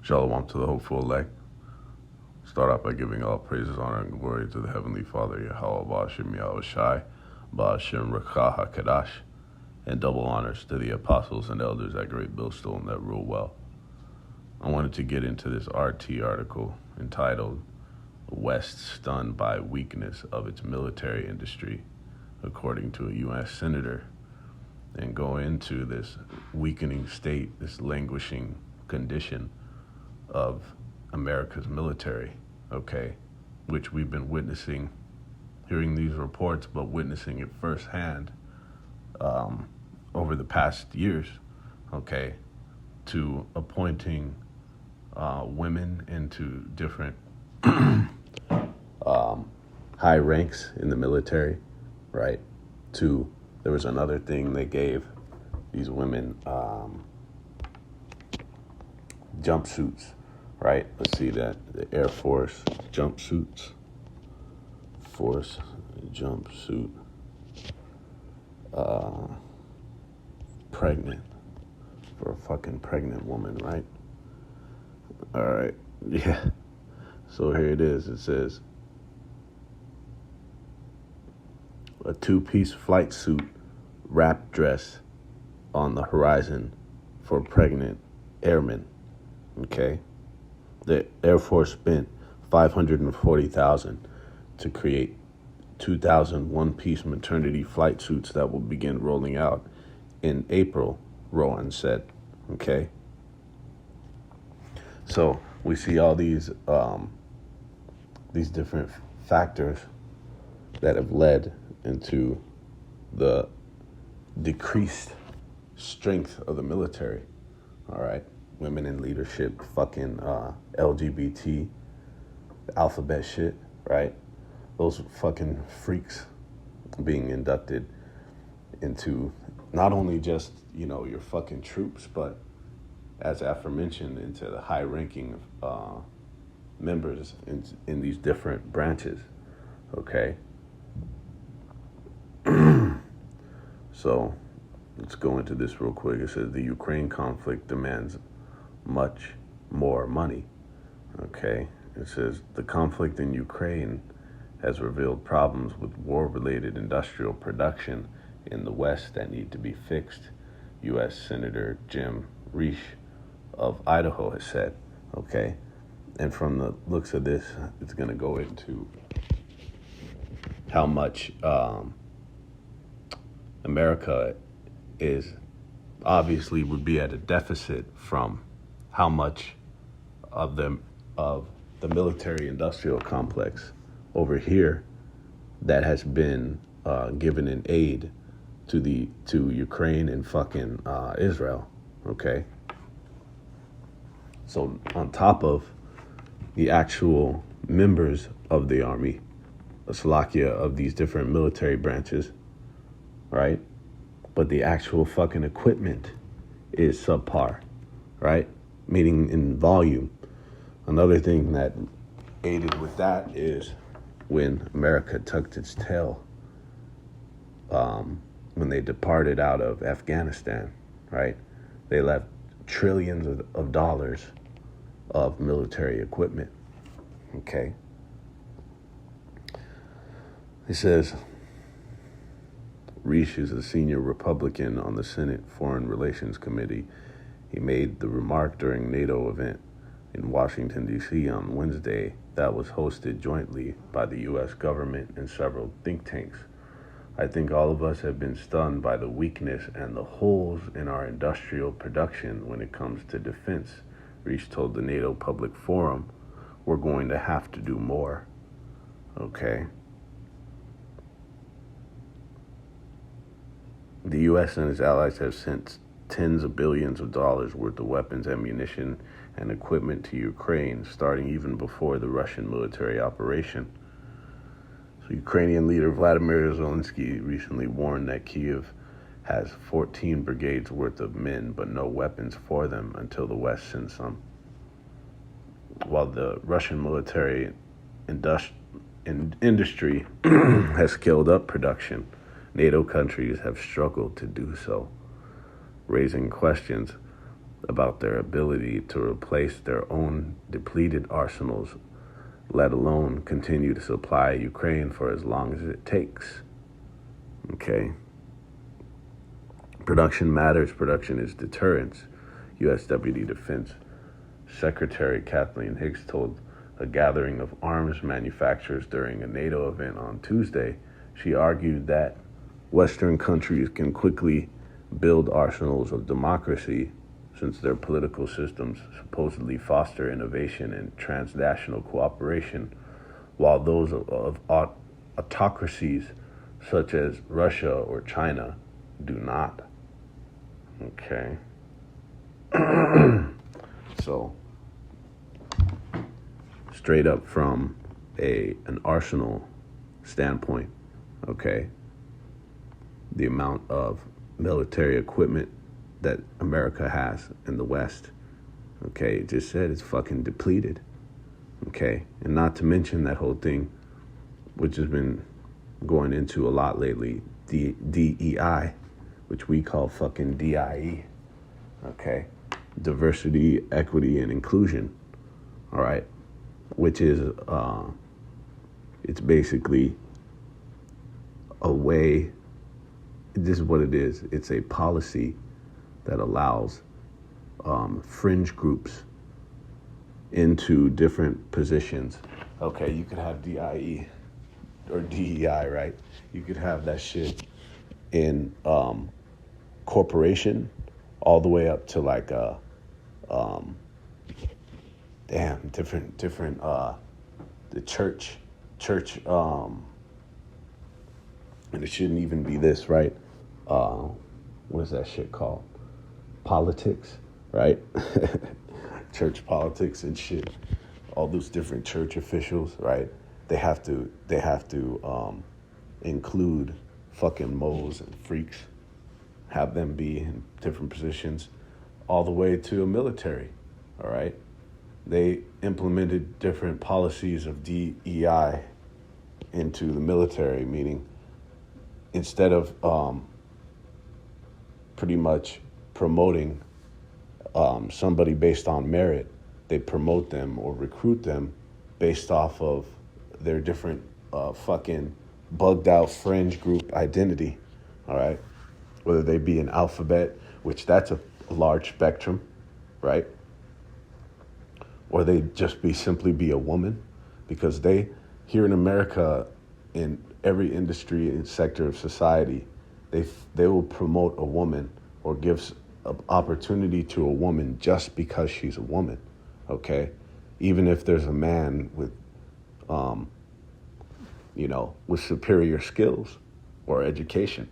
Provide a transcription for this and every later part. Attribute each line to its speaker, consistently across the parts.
Speaker 1: Shalom to the hopeful elect. Start out by giving all praises, honor, and glory to the Heavenly Father, Yahweh Ba'ashem Yahushai, Ba'ashem Rekah HaKadash, and double honors to the apostles and elders at Great Millstone that rule well. I wanted to get into this RT article entitled, West Stunned by Weakness of Its Military Industry, according to a U.S. Senator, and go into this weakening state, this languishing condition of America's military, okay, which we've been witnessing, hearing these reports, but witnessing it firsthand over the past years, okay, to appointing women into different high ranks in the military, right? There was another thing they gave these women jumpsuits, right? Let's see that. The Air Force jumpsuits. Force jumpsuit. Pregnant. For a fucking pregnant woman, right? All right. Yeah. So here it is. It says, a two-piece flight suit wrap dress on the horizon for pregnant airmen. Okay, the Air Force spent $540,000 to create 2,000 one-piece maternity flight suits that will begin rolling out in April, Rowan said. Okay, so we see all these different factors that have led into the decreased strength of the military. All right. Women in leadership, fucking LGBT, alphabet shit, right? Those fucking freaks being inducted into not only just, your fucking troops, but as aforementioned, into the high-ranking members in these different branches, okay? So let's go into this real quick. It says the Ukraine conflict demands much more money. Okay, it says the conflict in Ukraine has revealed problems with war-related industrial production in the West that need to be fixed, U.S. Senator Jim Risch of Idaho has said. Okay, and from the looks of this, it's going to go into how much America is obviously would be at a deficit from how much of the military industrial complex over here that has been given in aid to Ukraine and fucking Israel. Okay, so on top of the actual members of the army, Slovakia, of these different military branches, right? But the actual fucking equipment is subpar, right? Meaning in volume. Another thing that aided with that is when America tucked its tail, when they departed out of Afghanistan, right? They left trillions of dollars of military equipment, okay? It says, Risch is a senior Republican on the Senate Foreign Relations Committee. He made the remark during NATO event in Washington, D.C. on Wednesday that was hosted jointly by the U.S. government and several think tanks. I think all of us have been stunned by the weakness and the holes in our industrial production when it comes to defense, Risch told the NATO Public Forum. We're going to have to do more. Okay. The U.S. and its allies have sent tens of billions of dollars worth of weapons, ammunition, and equipment to Ukraine, starting even before the Russian military operation. So Ukrainian leader Vladimir Zelensky recently warned that Kyiv has 14 brigades worth of men, but no weapons for them until the West sends some. While the Russian military industry has scaled up production, NATO countries have struggled to do so, raising questions about their ability to replace their own depleted arsenals, let alone continue to supply Ukraine for as long as it takes. Okay? Production matters. Production is deterrence. U.S. Deputy Defense Secretary Kathleen Hicks told a gathering of arms manufacturers during a NATO event on Tuesday. She argued that Western countries can quickly build arsenals of democracy since their political systems supposedly foster innovation and transnational cooperation, while those of autocracies such as Russia or China do not. Okay. So, straight up from an arsenal standpoint, okay, the amount of military equipment that America has in the West, okay, it just said it's fucking depleted, okay? And not to mention that whole thing, which has been going into a lot lately, DEI, which we call fucking DIE, okay? Diversity, equity, and inclusion, all right? Which is, it's basically a way, this is what it is. It's a policy that allows fringe groups into different positions. Okay, you could have DIE or DEI, right? You could have that shit in corporation all the way up to like different the church and it shouldn't even be this, right? What is that shit called? Politics, right? Church politics and shit. All those different church officials, right? They have to include fucking moles and freaks, have them be in different positions, all the way to a military, all right? They implemented different policies of DEI into the military, meaning instead of pretty much promoting somebody based on merit, they promote them or recruit them based off of their different fucking bugged out fringe group identity, all right? Whether they be an alphabet, which that's a large spectrum, right? Or they just simply be a woman, because they, here in America, in every industry and sector of society, they will promote a woman or give an opportunity to a woman just because she's a woman, okay? Even if there's a man with, with superior skills or education,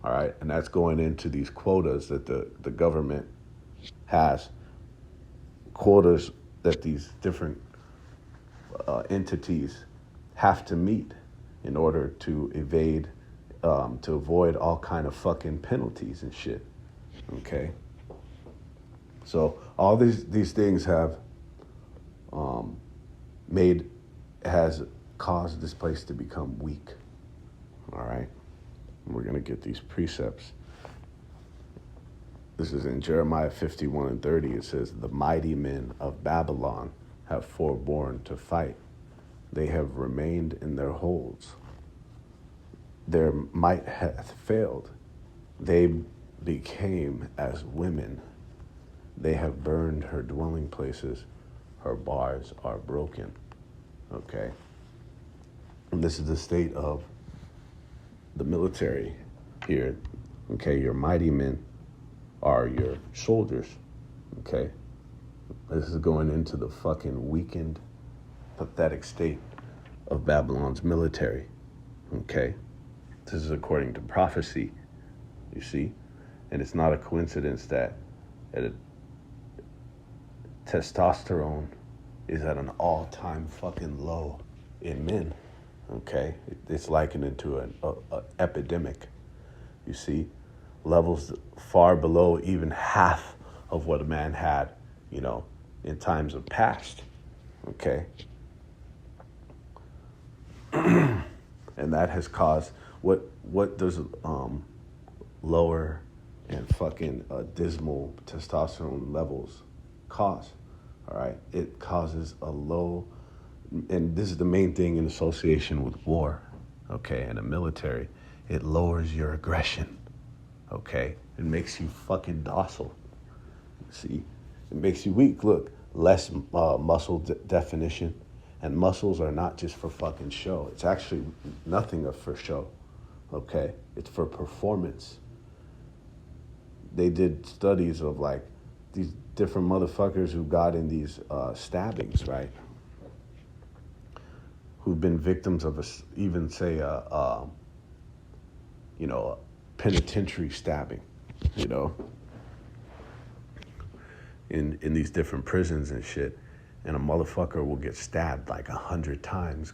Speaker 1: all right? And that's going into these quotas that the government has, quotas that these different entities have to meet in order to avoid all kind of fucking penalties and shit, okay? So all these things have has caused this place to become weak, all right? And we're gonna get these precepts. This is in Jeremiah 51:30. It says, "The mighty men of Babylon have forborne to fight. They have remained in their holds. Their might hath failed. They became as women. They have burned her dwelling places. Her bars are broken." Okay? And this is the state of the military here. Okay? Your mighty men are your soldiers. Okay? This is going into the fucking weakened, pathetic state of Babylon's military. Okay? This is according to prophecy, you see? And it's not a coincidence that testosterone is at an all-time fucking low in men, okay? It's likened to an epidemic, you see? Levels far below even half of what a man had, in times of past, okay? And that has caused, what does lower and fucking dismal testosterone levels cause. All right, it causes a low, and this is the main thing in association with war, okay, and the military. It lowers your aggression, okay. It makes you fucking docile. See, it makes you weak. Look, less muscle definition, and muscles are not just for fucking show. It's actually nothing for show, okay. It's for performance. They did studies of like these different motherfuckers who got in these stabbings, right? Who've been victims of even say a penitentiary stabbing, you know, in these different prisons and shit, and a motherfucker will get stabbed like 100 times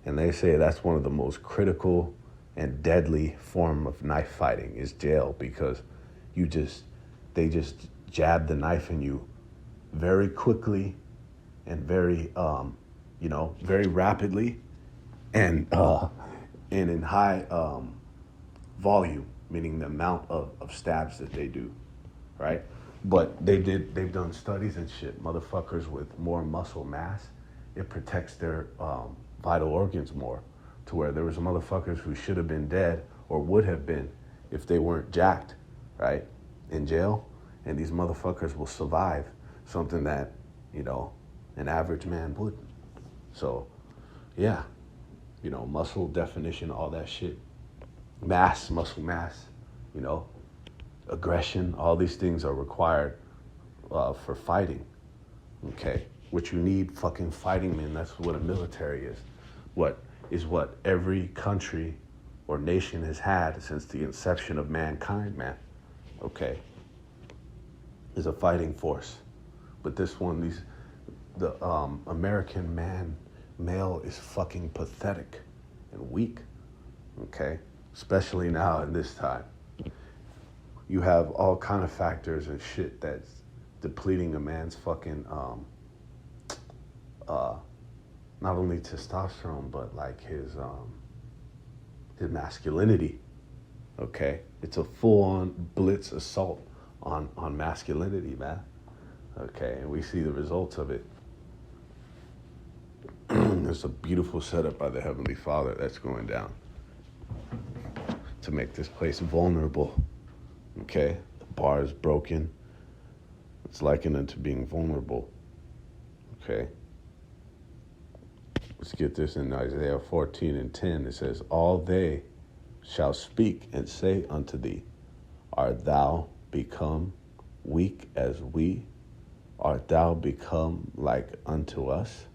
Speaker 1: and they say that's one of the most critical and deadly form of knife fighting is jail, because they just jab the knife in you very quickly and very very rapidly, and in high volume, meaning the amount of stabs that they do, right? But they've done studies and shit. Motherfuckers with more muscle mass, it protects their vital organs more, to where there was motherfuckers who should have been dead or would have been if they weren't jacked, right, in jail, and these motherfuckers will survive something that an average man wouldn't. So, yeah, muscle definition, all that shit, muscle mass, aggression, all these things are required for fighting, okay? Which you need fucking fighting men. That's what a military is. What every country or nation has had since the inception of mankind, man, okay, is a fighting force. But this one, the American male is fucking pathetic and weak, okay? Especially now in this time. You have all kind of factors and shit that's depleting a man's fucking, not only testosterone, but like his masculinity, okay? It's a full-on blitz assault on masculinity, man, okay? And we see the results of it. There's a beautiful setup by the Heavenly Father that's going down to make this place vulnerable, okay? The bar is broken. It's likened unto being vulnerable, okay? Let's get this in Isaiah 14:10. It says, all they shall speak and say unto thee, art thou become weak as we? Art thou become like unto us?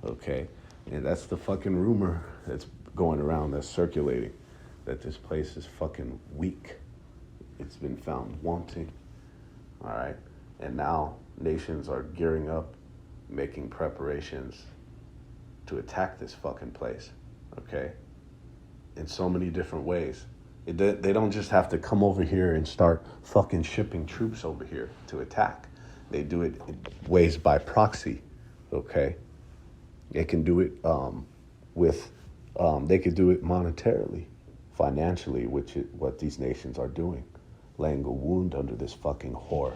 Speaker 1: Okay, and that's the fucking rumor that's going around, that's circulating, that this place is fucking weak. It's been found wanting, all right? And now nations are gearing up, making preparations to attack this fucking place, okay? In so many different ways. They don't just have to come over here and start fucking shipping troops over here to attack. They do it in ways by proxy, okay? They can do it they could do it monetarily, financially, which is what these nations are doing, laying a wound under this fucking whore,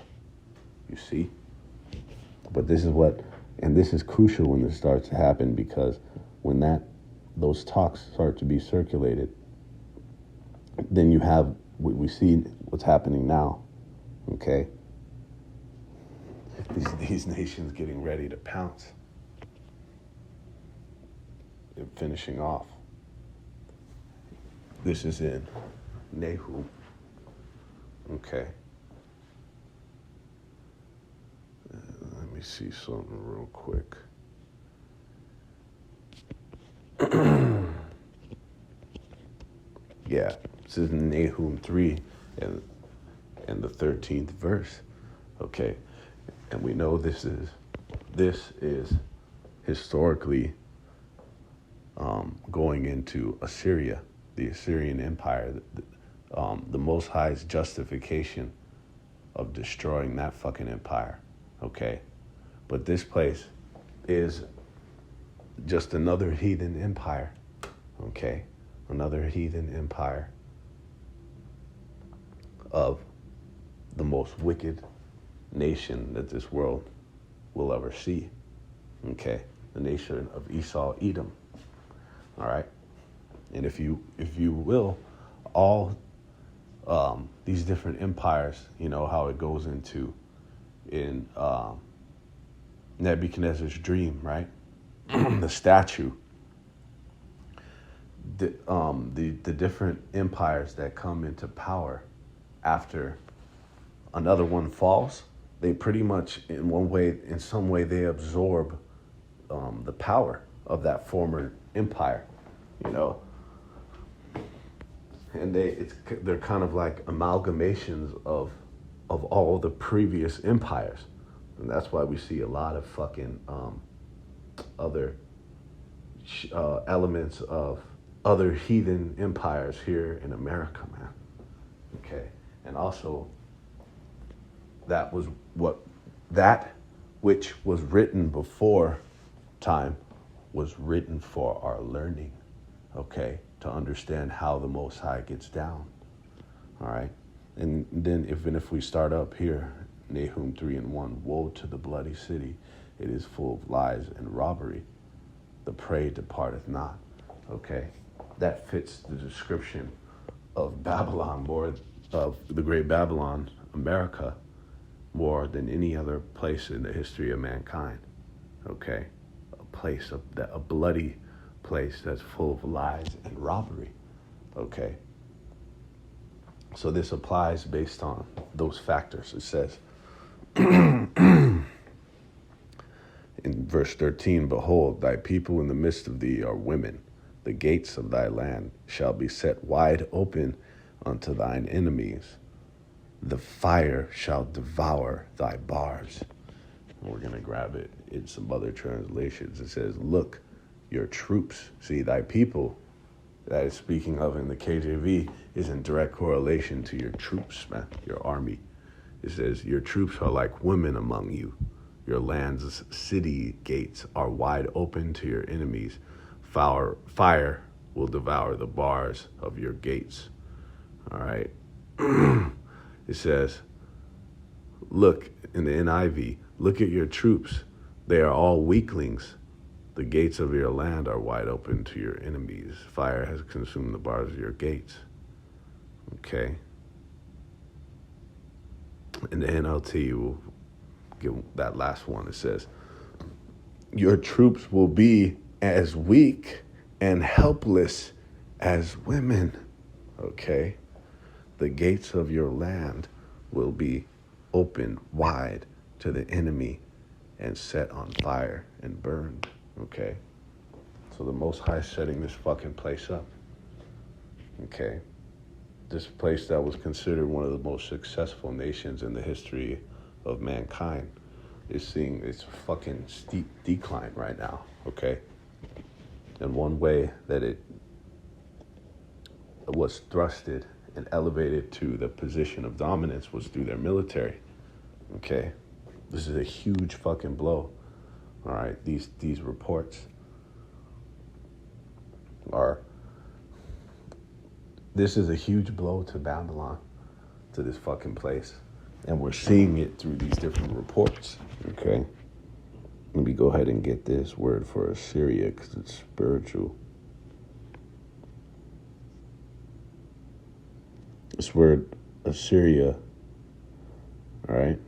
Speaker 1: you see? But this is crucial when this starts to happen, because when those talks start to be circulated, then you have we see what's happening now, okay? These nations getting ready to pounce. They're finishing off. This is in Nahum, okay? Let me see something real quick. Yeah, this is Nahum 3 and the 13th verse, okay? And we know this is historically going into Assyria, the Assyrian Empire, the Most High's justification of destroying that fucking empire, okay? But this place is just another heathen empire, okay? Another heathen empire of the most wicked nation that this world will ever see. Okay, the nation of Esau, Edom. All right, and if you will, all these different empires, you know how it goes into in Nebuchadnezzar's dream, right? The statue, the different empires that come into power after another one falls, they pretty much, in some way, they absorb the power of that former empire, you know, and they're kind of like amalgamations of all the previous empires, and that's why we see a lot of fucking other elements of other heathen empires here in America, man. Okay, and also that which was written before time was written for our learning, okay, to understand how the Most High gets down. All right, and then even if we start up here, Nahum 3:1, woe to the bloody city, it is full of lies and robbery, the prey departeth not. Okay, that fits the description of Babylon, more of the great Babylon, America, more than any other place in the history of mankind. Okay, a bloody place that's full of lies and robbery. Okay, so this applies based on those factors. It says in verse 13, behold, thy people in the midst of thee are women. The gates of thy land shall be set wide open unto thine enemies. The fire shall devour thy bars. And we're going to grab it in some other translations. It says, look, your troops, see, thy people, that is speaking of in the KJV, is in direct correlation to your troops, man, your army. It says, your troops are like women among you. Your land's city gates are wide open to your enemies. Fire will devour the bars of your gates. All right. It says, look, in the NIV, look at your troops. They are all weaklings. The gates of your land are wide open to your enemies. Fire has consumed the bars of your gates. Okay. In the NLT, we'll get that last one. It says, your troops will be as weak and helpless as women. Okay. The gates of your land will be opened wide to the enemy and set on fire and burned. Okay. So the Most High is setting this fucking place up. Okay. This place that was considered one of the most successful nations in the history of mankind is seeing its fucking steep decline right now. Okay. And one way that it was thrusted and elevated to the position of dominance was through their military. Okay. This is a huge fucking blow. All right. These reports are, this is a huge blow to Babylon, to this fucking place. And we're seeing it through these different reports. Okay. Let me go ahead and get this word for Assyria because it's spiritual. This word Assyria, all right,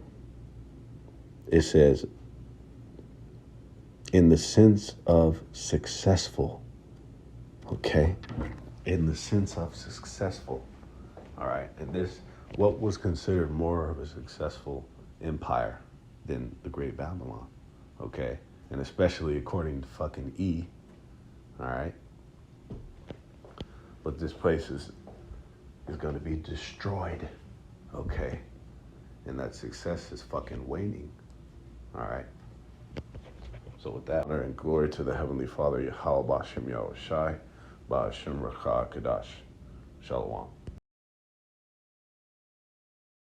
Speaker 1: it says, in the sense of successful, okay, in the sense of successful, all right, and this, what was considered more of a successful empire than the Great Babylon, okay, and especially according to fucking E, all right, but this place is going to be destroyed, okay? And that success is fucking waning, all right? So with that, honor and glory to the Heavenly Father, Yahweh B'Shem Yahushai, B'Shem Rakah Kadash, Shalom.